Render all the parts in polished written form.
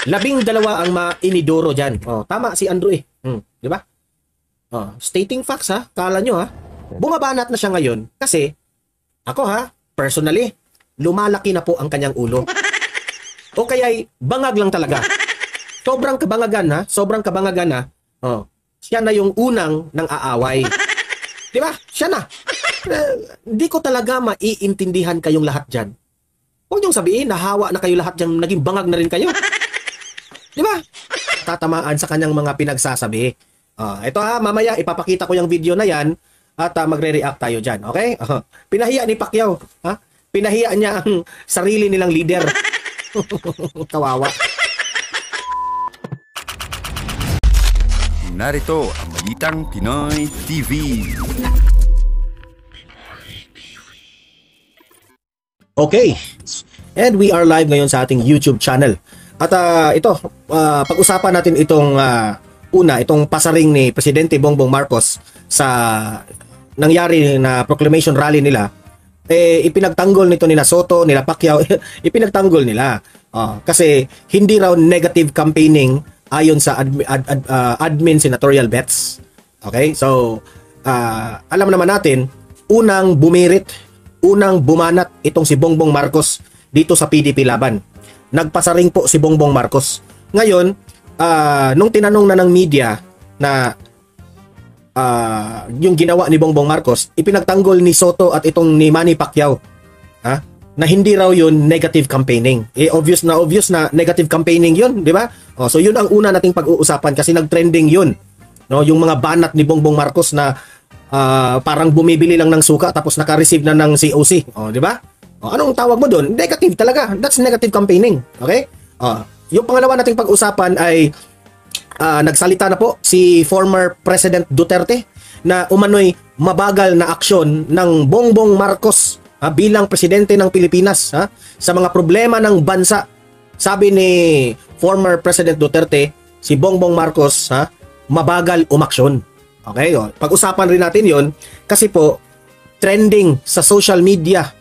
12 ang mainidoro dyan. Oh, tama si Andrew eh. Di ba? Oh, stating facts ha. Kala nyo ha. Bumabanat na siya ngayon kasi ako ha, personally, lumalaki na po ang kanyang ulo. O kaya'y bangag lang talaga. Sobrang kabangagan ha. Sobrang kabangagan ha. Oh, siya na yung unang nang aaway. Di ba? Siya na. Hindi ko talaga maiintindihan kayong lahat dyan. Huwag niyong sabihin, nahawa na kayo lahat dyan, naging bangag na rin kayo. Di ba? Tatamaan sa kanyang mga pinagsasabi. Ito ha, mamaya ipapakita ko yung video na yan at magre-react tayo dyan. Okay? Pinahiya ni Pacquiao. Ha? Pinahiya niya ang sarili nilang leader. Kawawa. Narito ang Balitang Pinoy TV. Okay. And we are live ngayon sa ating YouTube channel. At ito, pag-usapan natin itong itong pasaring ni Presidente Bongbong Marcos sa nangyari na proclamation rally nila. Ipinagtanggol nito nila Soto, nila Pacquiao, ipinagtanggol nila. Kasi hindi raw negative campaigning ayon sa admin senatorial bets. Okay? So, alam naman natin, unang bumirit, unang bumanat itong si Bongbong Marcos dito sa PDP laban. Nagpasaring po si Bongbong Marcos. Ngayon, nung tinanong na ng media na yung ginawa ni Bongbong Marcos, ipinagtanggol ni Soto at itong ni Manny Pacquiao na hindi raw yun negative campaigning. Obvious na negative campaigning yun, di ba? So yun ang una nating pag-uusapan kasi nag-trending yun. No, yung mga banat ni Bongbong Marcos na parang bumibili lang ng suka tapos naka-receive na ng COC. Di ba? Anong tawag mo doon? Negative talaga. That's negative campaigning. Okay? Yung pangalawa nating pag-usapan ay nagsalita na po si former President Duterte na umano'y mabagal na aksyon ng Bongbong Marcos bilang presidente ng Pilipinas sa mga problema ng bansa. Sabi ni former President Duterte, si Bongbong Marcos mabagal umaksyon. Okay? Pag-usapan rin natin yon kasi po trending sa social media.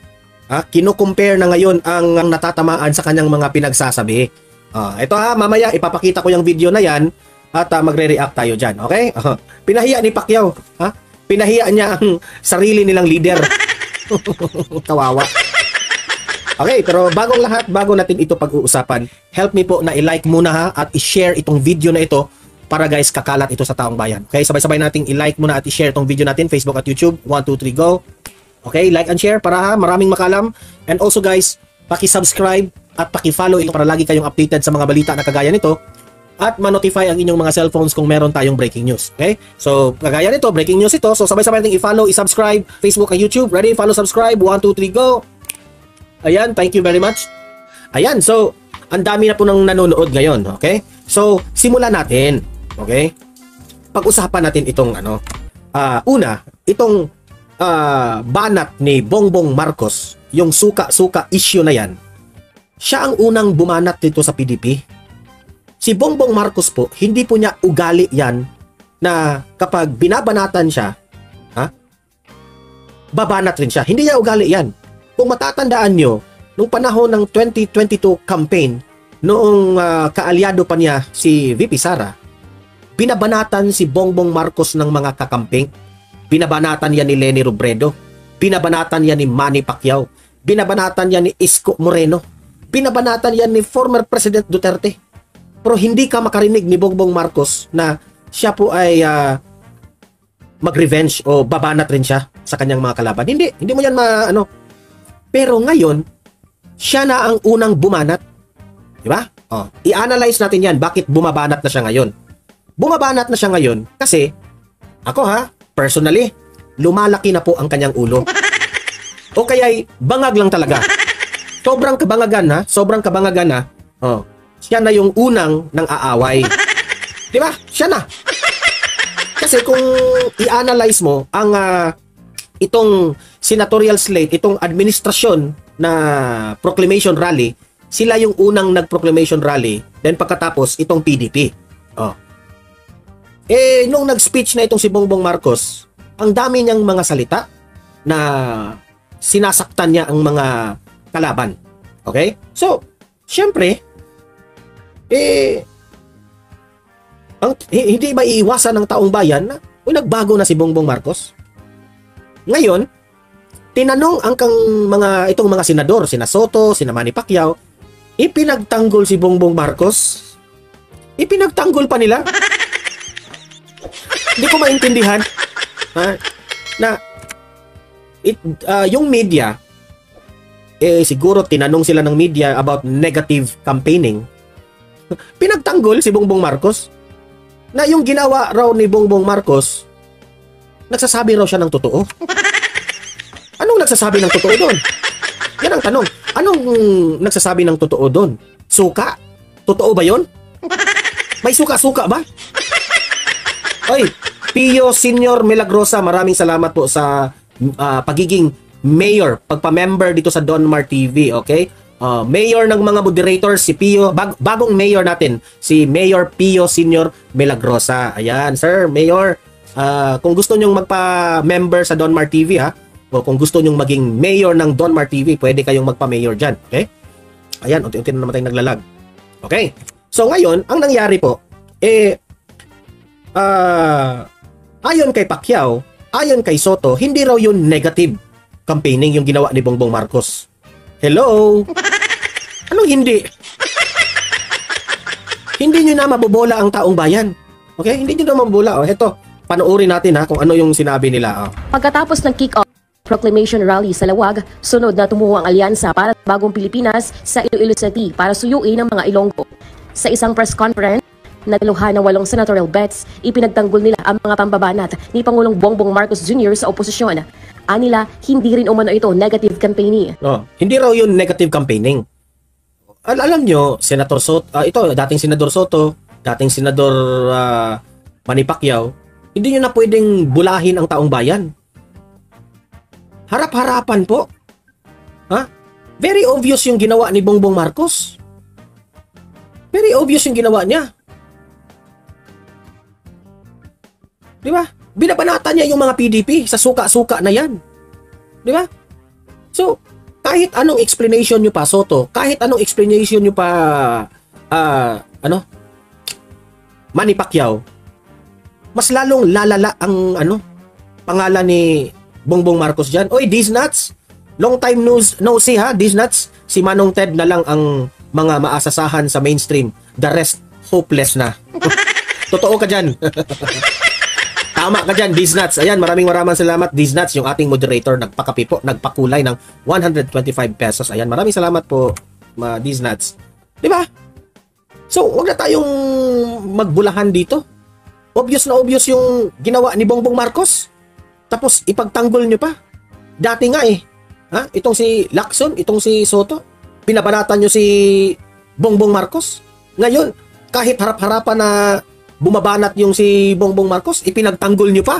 Kino-compare na ngayon ang natatamaan sa kanyang mga pinagsasabi. Ito mamaya ipapakita ko yung video na yan at magre-react tayo dyan. Okay? Pinahiya ni Pacquiao. Pinahiya niya ang sarili nilang leader. Kawawa. Okay, pero bagong lahat, bago natin ito pag-uusapan, help me po na i-like muna at i-share itong video na ito para guys kakalat ito sa taong bayan. Okay, sabay-sabay nating i-like muna at i-share itong video natin, Facebook at YouTube. 1, 2, 3, go! Okay, like and share para maraming makalam. And also guys, paki-subscribe at paki-follow ito para lagi kayong updated sa mga balita na kagaya nito at ma-notify ang inyong mga cellphones kung meron tayong breaking news. Okay? So, kagaya nito, breaking news ito. So, sabay-sabay nating i-follow, i-subscribe, Facebook at YouTube. Ready? Follow, subscribe. 1, 2, 3, go! Ayan, thank you very much. Ayan, so, ang dami na po nang nanonood ngayon. Okay? So, simulan natin. Okay? Pag-usapan natin itong una, itong banat ni Bongbong Marcos, yung suka-suka issue na yan, siya ang unang bumanat dito sa PDP. Si Bongbong Marcos po, hindi po niya ugali yan na kapag binabanatan siya, babanat rin siya. Hindi niya ugali yan. Kung matatandaan nyo, nung panahon ng 2022 campaign, noong kaalyado pa niya si VP Sara, binabanatan si Bongbong Marcos ng mga kakamping. Binabanatan yan ni Leni Robredo. Binabanatan yan ni Manny Pacquiao. Binabanatan yan ni Isko Moreno. Binabanatan yan ni former President Duterte. Pero hindi ka makarinig ni Bongbong Marcos na siya po ay mag-revenge o babanat rin siya sa kanyang mga kalaban. Hindi mo yan Pero ngayon, siya na ang unang bumanat. Di ba? I-analyze natin yan. Bakit bumabanat na siya ngayon? Bumabanat na siya ngayon kasi ako personally, lumalaki na po ang kanyang ulo. O kaya'y bangag lang talaga. Sobrang kabangagan sobrang kabangagan siya na yung unang nang aaway. Di ba? Siya na. Kasi kung i-analyze mo ang itong senatorial slate, itong administrasyon na proclamation rally, sila yung unang nag-proclamation rally, then pagkatapos itong PDP. Nung nag-speech na itong si Bongbong Marcos, ang dami niyang mga salita na sinasaktan niya ang mga kalaban. Okay? So, syempre, eh, hindi maiiwasan ng taong bayan na nagbago na si Bongbong Marcos. Ngayon, tinanong ang itong mga senador, sina Soto, sina Manny Pacquiao, ipinagtanggol si Bongbong Marcos. Ipinagtanggol pa nila. Hindi ko maintindihan. Yung media, siguro tinanong sila ng media about negative campaigning. Pinagtanggol si Bongbong Marcos na yung ginawa raw ni Bongbong Marcos, nagsasabi raw siya ng totoo. Anong nagsasabi ng totoo doon? Yan ang tanong. Anong nagsasabi ng totoo doon? Suka? Totoo ba yon? May suka-suka ba? Oy, Pio Senior Milagrosa, maraming salamat po sa pagiging mayor, pagpa-member dito sa Donmar TV, okay? Mayor ng mga moderators, si Pio, bagong mayor natin, si Mayor Pio Senior Milagrosa. Ayan, sir, Mayor, kung gusto nyong magpa-member sa Donmar TV, ha, o kung gusto nyong maging mayor ng Donmar TV, pwede kayong magpa-mayor dyan, okay? Ayan, unti-unti na naman tayong naglalag. Okay, so ngayon, ang nangyari po, ayon kay Pacquiao, ayon kay Soto, hindi raw yun negative campaigning yung ginawa ni Bongbong Marcos. Hello? Anong hindi? Hindi nyo na mabobola ang taong bayan. Okay? Hindi nyo na mabobola. Eto, panoorin natin kung ano yung sinabi nila. Pagkatapos ng kick-off proclamation rally sa Lawag, sunod na tumuho ang alyansa para sa Bagong Pilipinas sa Iloilo City para suyuin ang mga Ilonggo. Sa isang press conference, naluhan ng 8 senatorial bets, ipinagtanggol nila ang mga pambabanat ni Pangulong Bongbong Marcos Jr. sa oposisyon. Anila, hindi rin umano ito negative campaigning. Hindi raw yun negative campaigning. Alam nyo, Senator Soto, ito, dating Senador Soto, dating Senador Manny Pacquiao, hindi nyo na pwedeng bulahin ang taong bayan. Harap-harapan po. Very obvious yung ginawa ni Bongbong Marcos. Very obvious yung ginawa niya. Di ba? Binabanatan niya yung mga PDP sa suka-suka na yan. Di ba? So, kahit anong explanation nyo pa, Soto, kahit anong explanation nyo pa, Manny Pacquiao, mas lalong lalala ang, pangalan ni Bongbong Marcos dyan. Oy, these nuts, long time no see ha, these nuts, si Manong Ted na lang ang mga maasasahan sa mainstream. The rest, hopeless na. Totoo ka dyan. Tama ka dyan, these nuts. Ayan, maraming salamat, these nuts, yung ating moderator, nagpakapi po, nagpakulay ng 125 pesos. Ayan, maraming salamat po, these nuts. Diba? So, wag na tayong magbulahan dito. Obvious na obvious yung ginawa ni Bongbong Marcos. Tapos, ipagtanggol nyo pa. Dati nga itong si Lacson, itong si Soto, pinabanatan nyo si Bongbong Marcos. Ngayon, kahit harap-harapan na bumabanat yung si Bongbong Marcos, ipinagtanggol nyo pa?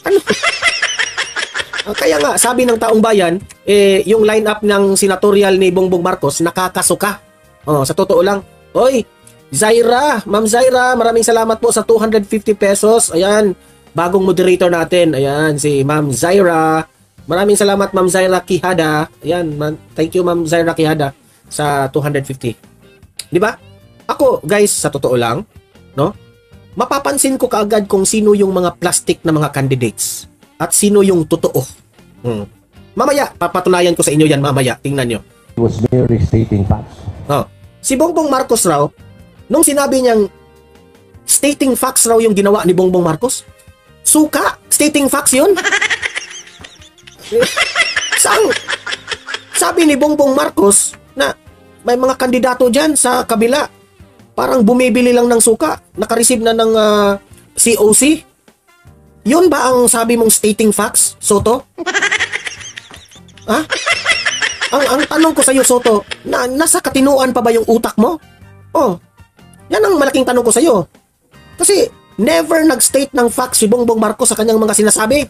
Ano? Kaya nga, sabi ng taong bayan, yung line-up ng senatorial ni Bongbong Marcos, nakakasuka. Sa totoo lang, oy, Zaira, Ma'am Zaira, maraming salamat po sa 250 pesos. Ayan, bagong moderator natin. Ayan, si Ma'am Zaira. Maraming salamat, Ma'am Zaira Quijada. Ayan, thank you, Ma'am Zaira Quijada sa 250. Di ba? Ako, guys, sa totoo lang, mapapansin ko kaagad kung sino yung mga plastic na mga candidates at sino yung totoo. Mamaya, papatunayan ko sa inyo yan mamaya. Tingnan nyo. He was merely stating facts. Si Bongbong Marcos raw, nung sinabi niyang stating facts raw yung ginawa ni Bongbong Marcos, suka, stating facts yun? Saan? Sabi ni Bongbong Marcos na may mga kandidato dyan sa kabila, parang bumibili lang ng suka, nakareceive na ng COC. Yun ba ang sabi mong stating facts, Soto? Ang tanong ko sa iyo, Soto, nasa katinuan pa ba yung utak mo? Yan ang malaking tanong ko sa iyo. Kasi never nag-state ng facts si Bongbong Marcos sa kanyang mga sinasabi.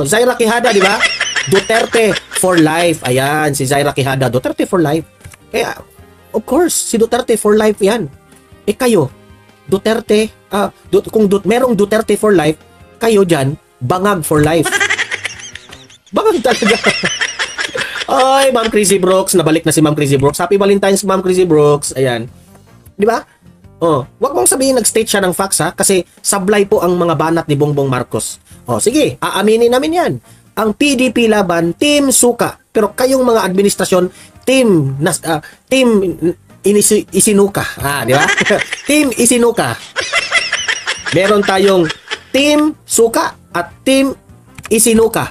Zaira Quijada, di ba? Duterte for life. Ayan, si Zaira Quijada, Duterte for life. Kaya, of course, si Duterte for life yan. Kayo, Duterte, kung merong Duterte for life, kayo dyan, bangag for life. Bangag talaga. Oy, Ma'am Crazy Brooks, nabalik na si Ma'am Crazy Brooks. Happy Valentine's, Ma'am Crazy Brooks. Ayan. Di ba? Oh, wag mong sabihin nag-state siya ng facts ha, kasi sablay po ang mga banat ni Bongbong Marcos. Oh, sige, aaminin namin 'yan. Ang PDP laban, Team Suka. Pero kayong mga administrasyon, team Isinuka. Di ba? Team Isinuka. Meron tayong Team Suka at Team Isinuka.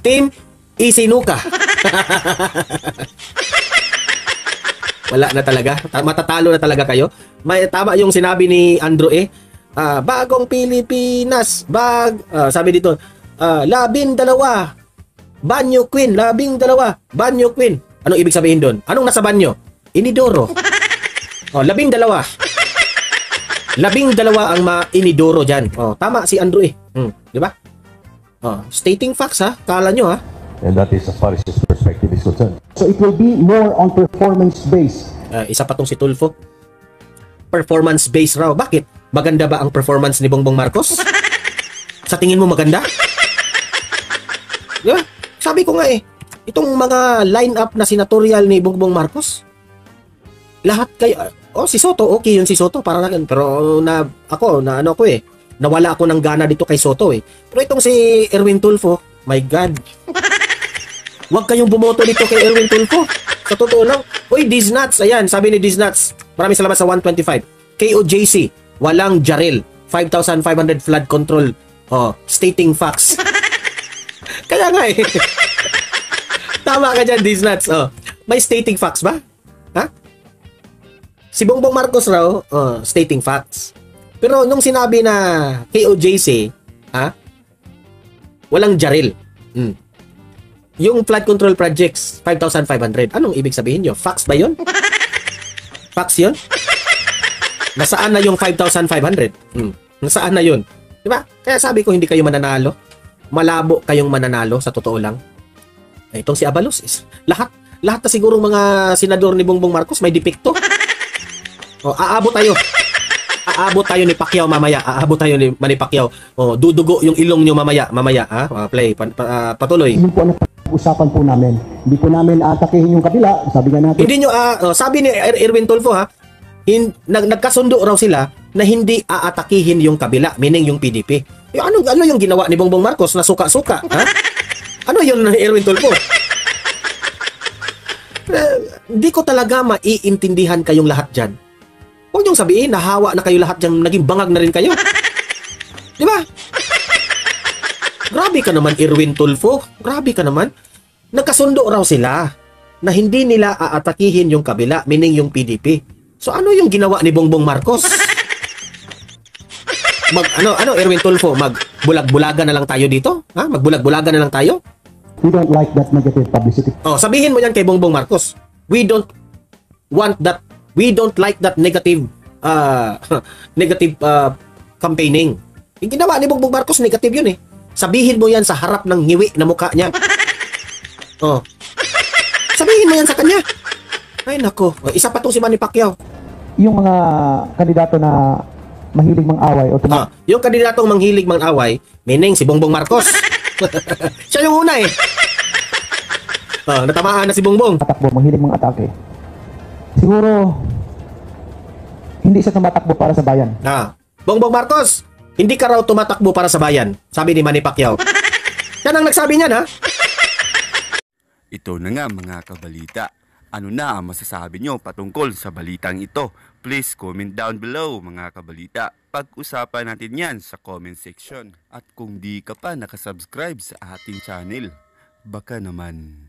Team Isinuka. Wala na talaga. Matatalo na talaga kayo. May tama yung sinabi ni Andrew bagong Pilipinas. Sabi dito, 12. Banyo Queen, 12. Banyo Queen. Anong ibig sabihin doon? Anong nasa banyo? Inidoro. 12. 12 ang inidoro dyan. Tama si Andrew di ba? Stating facts ha. Kala nyo ha. And that is as far as his perspective is concerned. So it will be more on performance-based. Isa pa tong si Tulfo. Performance-based raw. Bakit? Maganda ba ang performance ni Bongbong Marcos? Sa tingin mo maganda? Diba? Sabi ko nga itong mga line-up na senatorial ni Bongbong Marcos, lahat kayo, si Soto, okay yun si Soto, para na, pero nawala ako ng gana dito kay Soto Pero itong si Erwin Tulfo, my God. Huwag kayong bumoto dito kay Erwin Tulfo. Sa totoo lang. Uy, Diznats. Ayan, sabi ni Diznats. Maraming salamat sa 125. KOJC. Walang Jaril. 5,500 flood control. Stating facts. Kaya nga Tama ka dyan, Diznats. May stating facts ba? Ha? Si Bongbong Marcos raw, stating facts. Pero nung sinabi na KOJC, walang Jaril. Yung flood control projects, 5,500. Anong ibig sabihin nyo? Facts ba yun? Facts yun? Nasaan na yung 5,500? Nasaan na yun? Diba? Kaya sabi ko, hindi kayo mananalo. Malabo kayong mananalo, sa totoo lang. Itong si Abalos, lahat na siguro mga senador ni Bongbong Marcos may depekto. Aabot tayo. Aabot tayo ni Pacquiao mamaya. Aabot tayo ni Manny Pacquiao. Dudugo yung ilong nyo mamaya. Play. Patuloy. Yun po ang usapan po namin. Hindi po namin atakihin yung kabila. Sabi nga natin. Hindi nyo, sabi ni Erwin Tulfo nagkasundo raw sila na hindi aatakihin yung kabila, meaning yung PDP. Ano yung ginawa ni Bongbong Marcos na suka-suka? Ano yun, Erwin Tulfo? Hindi ko talaga maiintindihan kayong lahat dyan. Huwag niyong sabihin, nahawa na kayo lahat dyan, naging bangag na rin kayo. Di ba? Grabe ka naman, Erwin Tulfo. Grabe ka naman. Nagkasundo raw sila na hindi nila aatakihin yung kabila, meaning yung PDP. So ano yung ginawa ni Bongbong Marcos? Erwin Tulfo, magbulag-bulagan na lang tayo dito? Magbulag-bulagan na lang tayo? We don't like that negative publicity. Sabihin mo yan kay Bongbong Marcos. We don't want that. We don't like that negative campaigning. Yung ginawa ni Bongbong Marcos, negative yun Sabihin mo yan sa harap ng ngiwi na mukha niya. Sabihin mo yan sa kanya. Ay nako, isa pa tong si Manny Pacquiao. Yung mga kandidato na mahilig mang-away o yung kandidatong manghilig mang-away, meaning si Bongbong Marcos. Siya yung una natamaan na si Bongbong. Tatakbo, mahilig mang-atake. Siguro hindi siya tumatakbo para sa bayan. Bongbong Marcos, hindi ka raw tumatakbo para sa bayan, sabi ni Manny Pacquiao. Yan ang nagsabi niyan Ito na nga mga kabalita. Ano na ang masasabi nyo patungkol sa balitang ito? Please comment down below mga kabalita. Pag-usapan natin yan sa comment section. At kung di ka pa nakasubscribe sa ating channel, baka naman